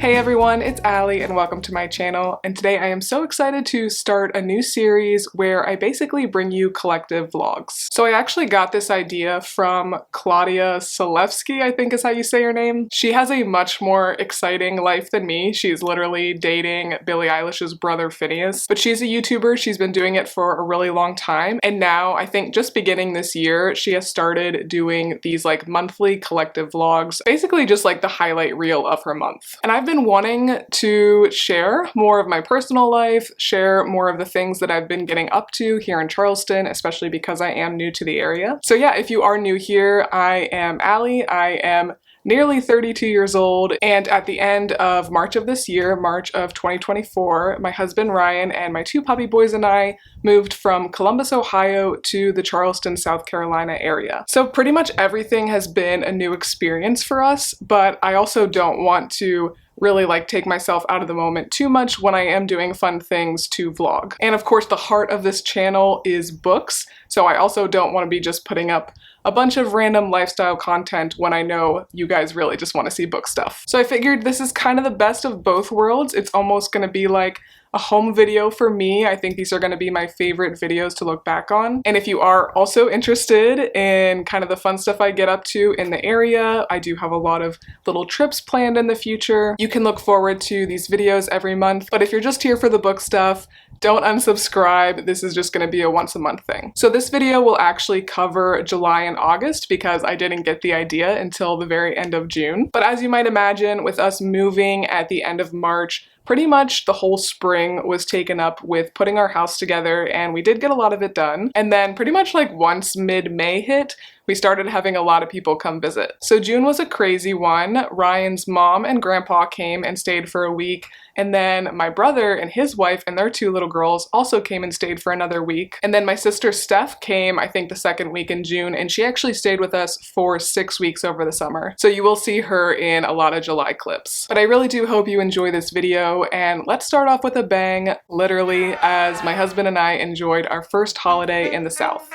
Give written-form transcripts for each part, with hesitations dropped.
Hey everyone, it's Allie and welcome to my channel, and today I am so excited to start a new series where I basically bring you collective vlogs. So I actually got this idea from Claudia Salevsky, I think is how you say her name. She has a much more exciting life than me. She's literally dating Billie Eilish's brother Phineas, but she's a YouTuber. She's been doing it for a really long time, and now I think just beginning this year she has started doing these like monthly collective vlogs, basically just like the highlight reel of her month. And I've been wanting to share more of my personal life, share more of the things that I've been getting up to here in Charleston, especially because I am new to the area. So yeah, if you are new here, I am Allie. I am nearly 32 years old, and at the end of March of this year, March of 2024, my husband Ryan and my two puppy boys and I moved from Columbus, Ohio to the Charleston, South Carolina area. So pretty much everything has been a new experience for us, but I also don't want to really like take myself out of the moment too much when I am doing fun things to vlog. And of course the heart of this channel is books, so I also don't want to be just putting up a bunch of random lifestyle content when I know you guys really just want to see book stuff. So I figured this is kind of the best of both worlds. It's almost going to be like a home video for me. I think these are going to be my favorite videos to look back on. And if you are also interested in kind of the fun stuff I get up to in the area, I do have a lot of little trips planned in the future. You can look forward to these videos every month, but if you're just here for the book stuff, don't unsubscribe. This is just going to be a once a month thing. So this video will actually cover July and August because I didn't get the idea until the very end of June. But as you might imagine, with us moving at the end of March, pretty much the whole spring was taken up with putting our house together, and we did get a lot of it done. And then pretty much like once mid-May hit, we started having a lot of people come visit. So June was a crazy one. Ryan's mom and grandpa came and stayed for a week, and then my brother and his wife and their two little girls also came and stayed for another week. And then my sister Steph came, I think the second week in June, and she actually stayed with us for 6 weeks over the summer. So you will see her in a lot of July clips. But I really do hope you enjoy this video, and let's start off with a bang, literally, as my husband and I enjoyed our first holiday in the South.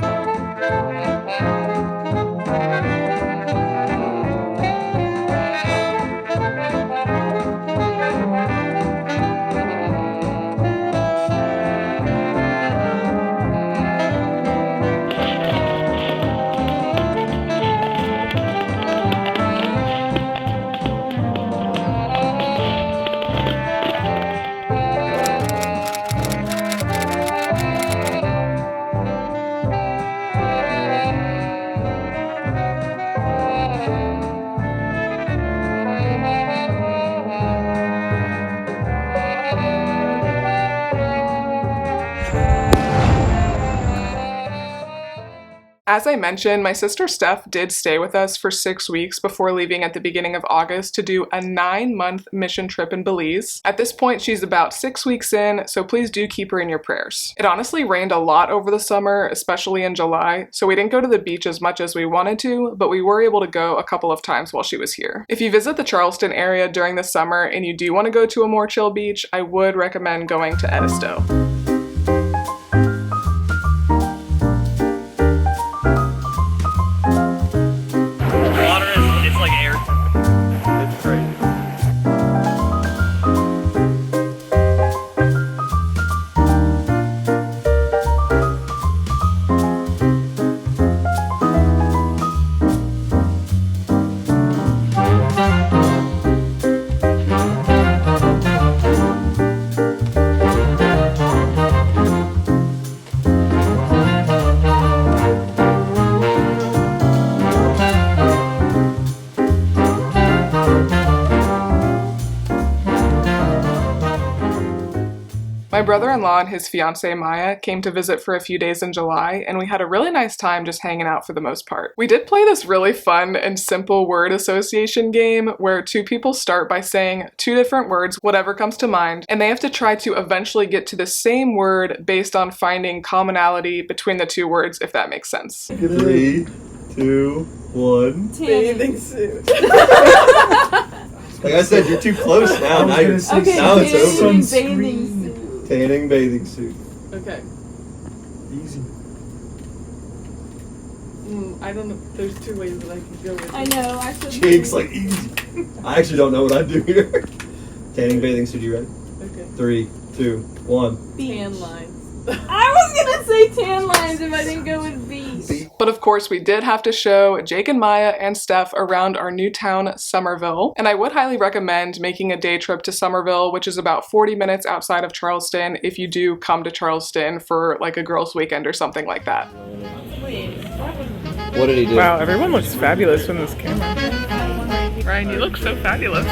As I mentioned, my sister Steph did stay with us for 6 weeks before leaving at the beginning of August to do a 9-month mission trip in Belize. At this point, she's about 6 weeks in, so please do keep her in your prayers. It honestly rained a lot over the summer, especially in July, so we didn't go to the beach as much as we wanted to, but we were able to go a couple of times while she was here. If you visit the Charleston area during the summer and you do want to go to a more chill beach, I would recommend going to Edisto. My brother-in-law and his fiancée Maya came to visit for a few days in July, and we had a really nice time just hanging out for the most part. We did play this really fun and simple word association game where two people start by saying 2 different words, whatever comes to mind, and they have to try to eventually get to the same word based on finding commonality between the 2 words, if that makes sense. 3, 2, 1. Bathing suit. Like I said, you're too close now. Now it's over. Bathing suit. Tanning bathing suit. Okay. Easy. I don't know. There's 2 ways that I can go with it. I know. I should. Jake's like easy. I actually don't know what I do here. Tanning bathing suit, you ready? Okay. 3, 2, 1. Tan lines. I was gonna say tan lines if I didn't go with beach. But of course, we did have to show Jake and Maya and Steph around our new town, Summerville. And I would highly recommend making a day trip to Summerville, which is about 40 minutes outside of Charleston, if you do come to Charleston for like a girls' weekend or something like that. What did he do? Wow, everyone looks fabulous in this camera. Ryan, you look so fabulous.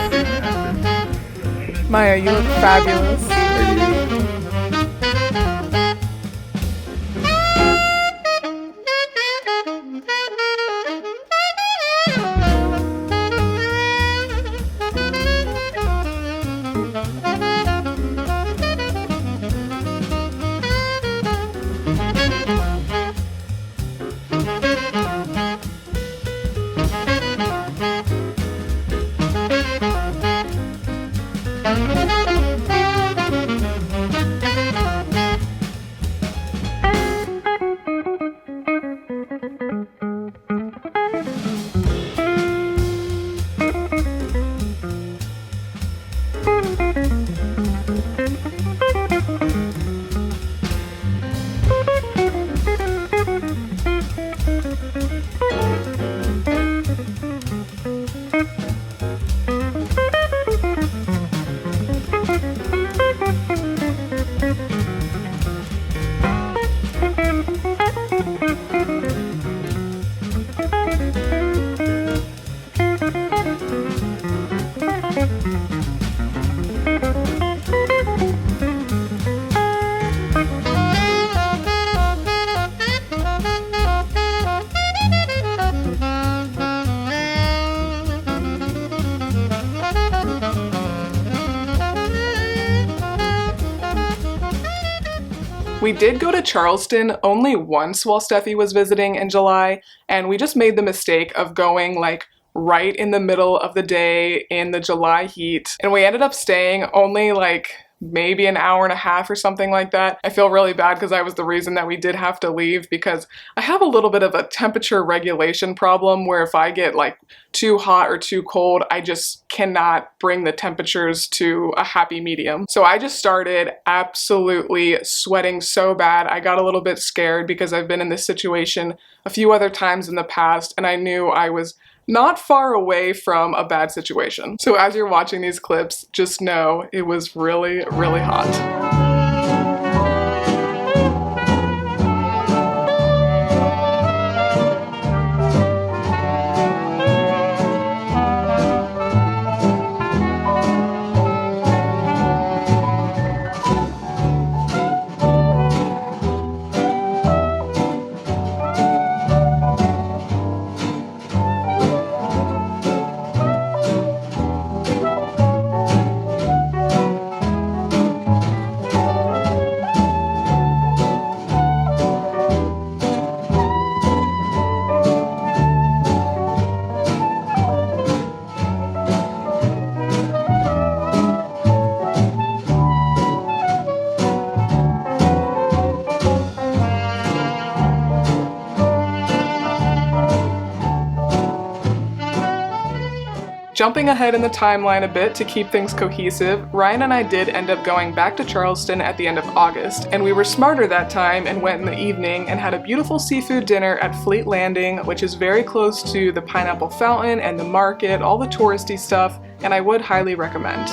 Maya, you look fabulous. We did go to Charleston only once while Steffi was visiting in July, and we just made the mistake of going like right in the middle of the day in the July heat, and we ended up staying only like maybe an hour and a half or something like that. I feel really bad because I was the reason that we did have to leave, because I have a little bit of a temperature regulation problem where if I get like too hot or too cold, I just cannot bring the temperatures to a happy medium. So I just started absolutely sweating so bad. I got a little bit scared because I've been in this situation a few other times in the past, and I knew I was not far away from a bad situation. So as you're watching these clips, just know it was really, really hot. Jumping ahead in the timeline a bit to keep things cohesive, Ryan and I did end up going back to Charleston at the end of August, and we were smarter that time and went in the evening and had a beautiful seafood dinner at Fleet Landing, which is very close to the Pineapple Fountain and the market, all the touristy stuff, and I would highly recommend.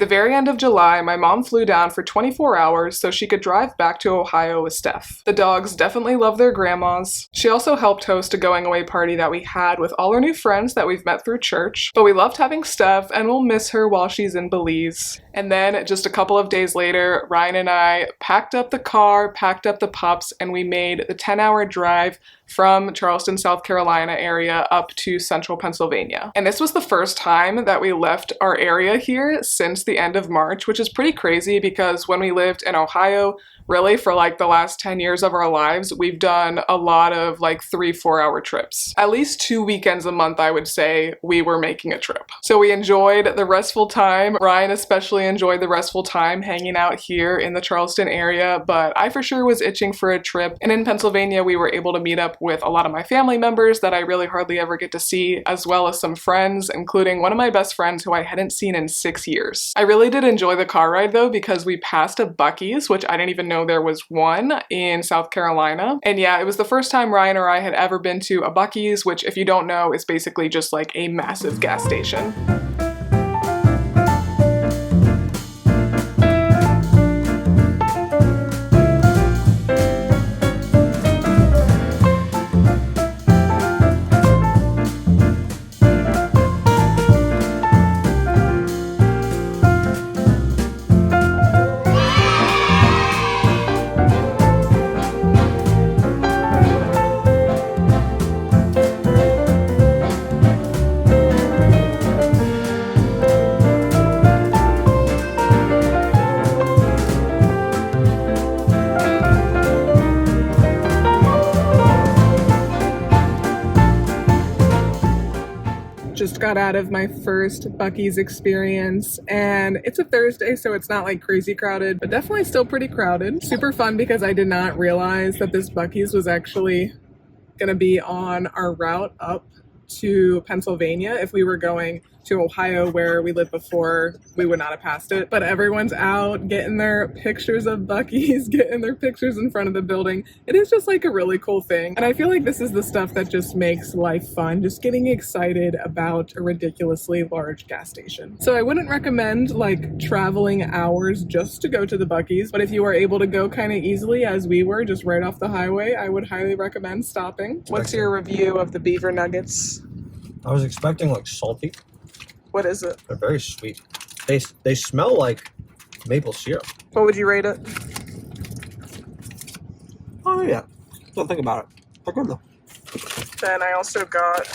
very end of July, my mom flew down for 24 hours so she could drive back to Ohio with Steph. The dogs definitely love their grandmas. She also helped host a going away party that we had with all our new friends that we've met through church, but we loved having Steph and we'll miss her while she's in Belize. And then just a couple of days later, Ryan and I packed up the car, packed up the pups, and we made the 10-hour drive from Charleston, South Carolina area up to central Pennsylvania. And this was the first time that we left our area here since the end of March, which is pretty crazy because when we lived in Ohio, really for like the last 10 years of our lives, we've done a lot of like 3-4 hour trips. At least 2 weekends a month, I would say, we were making a trip. So we enjoyed the restful time. Ryan especially enjoyed the restful time hanging out here in the Charleston area, but I for sure was itching for a trip. And in Pennsylvania, we were able to meet up with a lot of my family members that I really hardly ever get to see, as well as some friends, including one of my best friends who I hadn't seen in 6 years. I really did enjoy the car ride though, because we passed a Buc-ee's, which I didn't even know there was one in South Carolina. And yeah, it was the first time Ryan or I had ever been to a Buc-ee's, which if you don't know is basically just like a massive gas station. Just got out of my first Buc-ee's experience, and it's a Thursday, so it's not like crazy crowded, but definitely still pretty crowded. Super fun because I did not realize that this Buc-ee's was actually gonna be on our route up to Pennsylvania. If we were going to Ohio where we lived before, we would not have passed it. But everyone's out getting their pictures of Buc-ee's, getting their pictures in front of the building. It is just like a really cool thing. And I feel like this is the stuff that just makes life fun, just getting excited about a ridiculously large gas station. So I wouldn't recommend like traveling hours just to go to the Buc-ee's, but if you are able to go kind of easily as we were, just right off the highway, I would highly recommend stopping. What's your review of the beaver nuggets? I was expecting like salty. What is it? They're very sweet. They smell like maple syrup. What would you rate it? Oh yeah. Don't think about it. They're good though. Then I also got,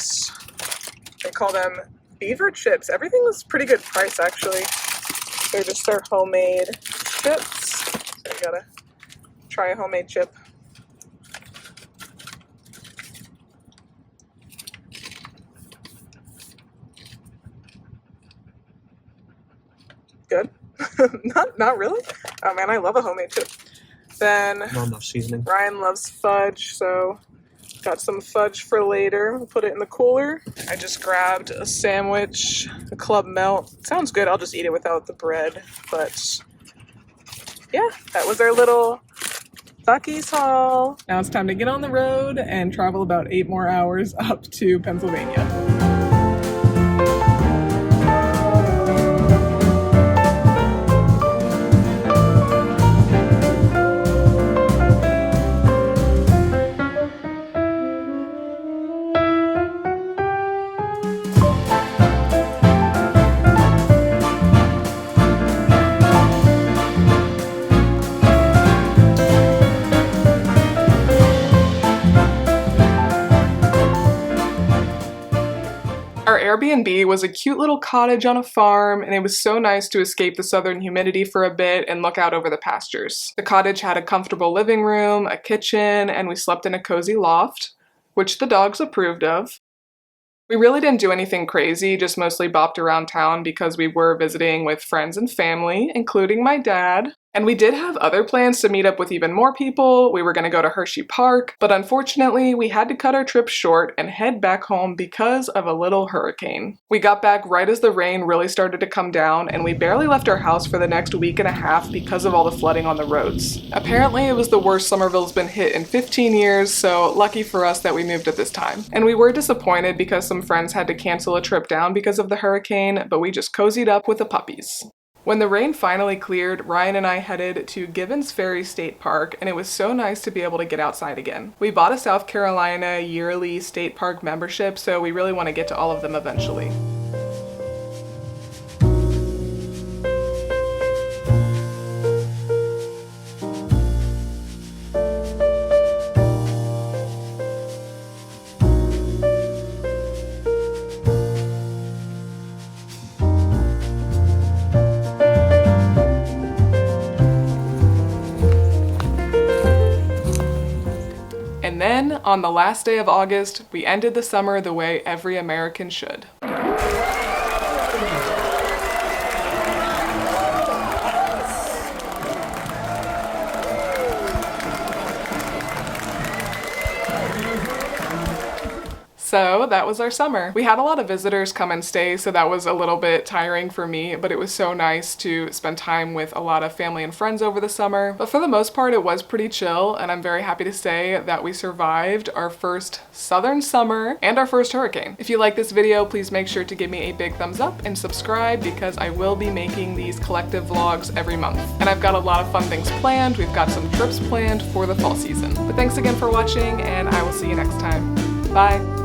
they call them beaver chips. Everything was pretty good price actually. They're just their homemade chips. So you gotta try a homemade chip. Good. not really. Oh man, I love a homemade chip. Then Not enough seasoning. Ryan loves fudge, so got some fudge for later. We'll put it in the cooler. I just grabbed a sandwich, a club melt. It sounds good. I'll just eat it without the bread. But yeah, that was our little Buc-ee's haul. Now it's time to get on the road and travel about 8 more hours up to Pennsylvania. Our Airbnb was a cute little cottage on a farm, and it was so nice to escape the southern humidity for a bit and look out over the pastures. The cottage had a comfortable living room, a kitchen, and we slept in a cozy loft, which the dogs approved of. We really didn't do anything crazy, just mostly bopped around town because we were visiting with friends and family, including my dad. And we did have other plans to meet up with even more people. We were going to go to Hershey Park, but unfortunately we had to cut our trip short and head back home because of a little hurricane. We got back right as the rain really started to come down, and we barely left our house for the next week and a half because of all the flooding on the roads. Apparently it was the worst Summerville's been hit in 15 years, so lucky for us that we moved at this time. And we were disappointed because some friends had to cancel a trip down because of the hurricane, but we just cozied up with the puppies. When the rain finally cleared, Ryan and I headed to Gibbons Ferry State Park, and it was so nice to be able to get outside again. We bought a South Carolina yearly state park membership, so we really want to get to all of them eventually. And then, on the last day of August, we ended the summer the way every American should. So that was our summer. We had a lot of visitors come and stay, so that was a little bit tiring for me, but it was so nice to spend time with a lot of family and friends over the summer. But for the most part, it was pretty chill, and I'm very happy to say that we survived our first southern summer and our first hurricane. If you like this video, please make sure to give me a big thumbs up and subscribe, because I will be making these collective vlogs every month. And I've got a lot of fun things planned. We've got some trips planned for the fall season. But thanks again for watching, and I will see you next time. Bye!